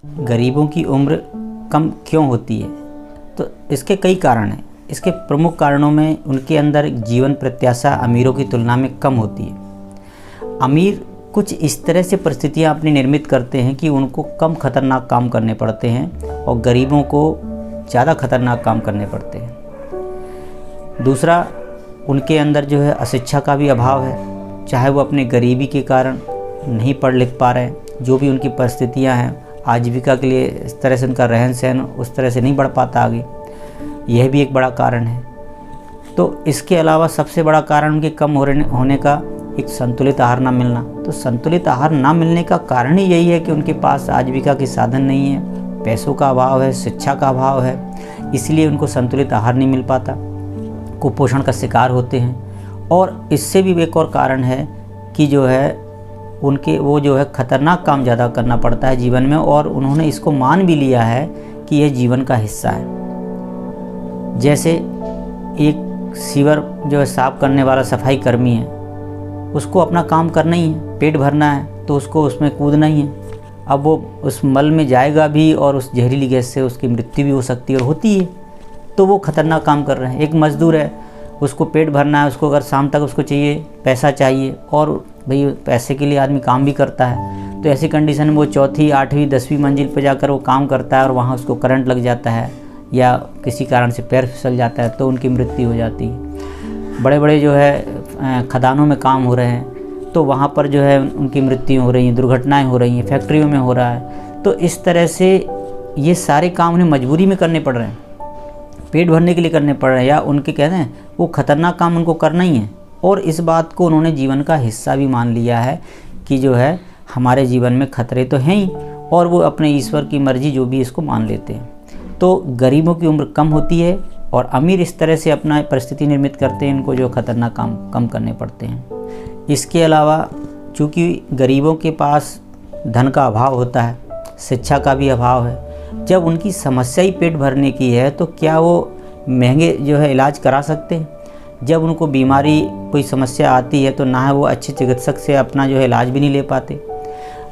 गरीबों की उम्र कम क्यों होती है? तो इसके कई कारण हैं। इसके प्रमुख कारणों में उनके अंदर जीवन प्रत्याशा अमीरों की तुलना में कम होती है। अमीर कुछ इस तरह से परिस्थितियां अपनी निर्मित करते हैं कि उनको कम खतरनाक काम करने पड़ते हैं और गरीबों को ज़्यादा खतरनाक काम करने पड़ते हैं। दूसरा, उनके अंदर जो है अशिक्षा का भी अभाव है। चाहे वो अपने गरीबी के कारण नहीं पढ़ लिख पा रहे हैं, जो भी उनकी परिस्थितियां हैं, आजीविका के लिए इस तरह से उनका रहन सहन उस तरह से नहीं बढ़ पाता आगे, यह भी एक बड़ा कारण है। तो इसके अलावा सबसे बड़ा कारण उनके कम होने का एक संतुलित आहार ना मिलना। तो संतुलित आहार ना मिलने का कारण ही यही है कि उनके पास आजीविका के साधन नहीं है, पैसों का अभाव है, शिक्षा का अभाव है, इसलिए उनको संतुलित आहार नहीं मिल पाता, कुपोषण का शिकार होते हैं। और इससे भी एक और कारण है कि जो है उनके वो जो है खतरनाक काम ज़्यादा करना पड़ता है जीवन में, और उन्होंने इसको मान भी लिया है कि यह जीवन का हिस्सा है। जैसे एक सीवर जो है साफ करने वाला सफाई कर्मी है, उसको अपना काम करना ही है, पेट भरना है, तो उसको उसमें कूदना ही है। अब वो उस मल में जाएगा भी और उस जहरीली गैस से उसकी मृत्यु भी हो सकती है और होती है, तो वो खतरनाक काम कर रहे हैं। एक मज़दूर है, उसको पेट भरना है, उसको अगर शाम तक उसको चाहिए, पैसा चाहिए, और भाई पैसे के लिए आदमी काम भी करता है, तो ऐसी कंडीशन में वो चौथी, 8वीं, 10वीं मंजिल पर जाकर वो काम करता है और वहाँ उसको करंट लग जाता है या किसी कारण से पैर फिसल जाता है, तो उनकी मृत्यु हो जाती है। बड़े बड़े जो है खदानों में काम हो रहे हैं, तो वहाँ पर जो है उनकी मृत्यु हो रही है, दुर्घटनाएं हो रही हैं, फैक्ट्रियों में हो रहा है। तो इस तरह से ये सारे काम उन्हें मजबूरी में करने पड़ रहे हैं, पेट भरने के लिए करने पड़ रहे हैं, या उनके कहते हैं वो खतरनाक काम उनको करना ही है। और इस बात को उन्होंने जीवन का हिस्सा भी मान लिया है कि जो है हमारे जीवन में खतरे तो हैं ही, और वो अपने ईश्वर की मर्जी जो भी इसको मान लेते हैं। तो गरीबों की उम्र कम होती है और अमीर इस तरह से अपना परिस्थिति निर्मित करते हैं, इनको जो खतरनाक काम कम करने पड़ते हैं। इसके अलावा चूँकि गरीबों के पास धन का अभाव होता है, शिक्षा का भी अभाव है, जब उनकी समस्या ही पेट भरने की है तो क्या वो महंगे जो है इलाज करा सकते हैं? जब उनको बीमारी कोई समस्या आती है तो ना है वो अच्छे चिकित्सक से अपना जो है इलाज भी नहीं ले पाते।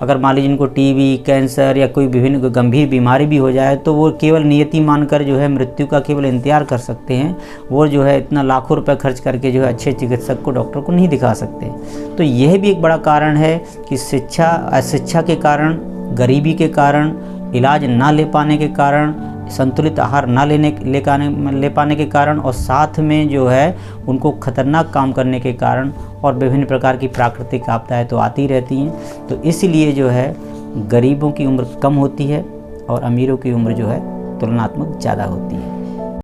अगर मान लीजिए इनको टीबी, कैंसर या कोई विभिन्न गंभीर बीमारी भी हो जाए तो वो केवल नियति मानकर जो है मृत्यु का केवल इंतजार कर सकते हैं। वो जो है इतना लाखों रुपए खर्च करके जो है अच्छे चिकित्सक को, डॉक्टर को नहीं दिखा सकते। तो यह भी एक बड़ा कारण है कि शिक्षा, अशिक्षा के कारण, गरीबी के कारण, इलाज ना ले पाने के कारण, संतुलित आहार ना ले पाने के कारण, और साथ में जो है उनको खतरनाक काम करने के कारण, और विभिन्न प्रकार की प्राकृतिक आपदाएं तो आती रहती हैं। तो इसलिए जो है गरीबों की उम्र कम होती है और अमीरों की उम्र जो है तुलनात्मक ज़्यादा होती है।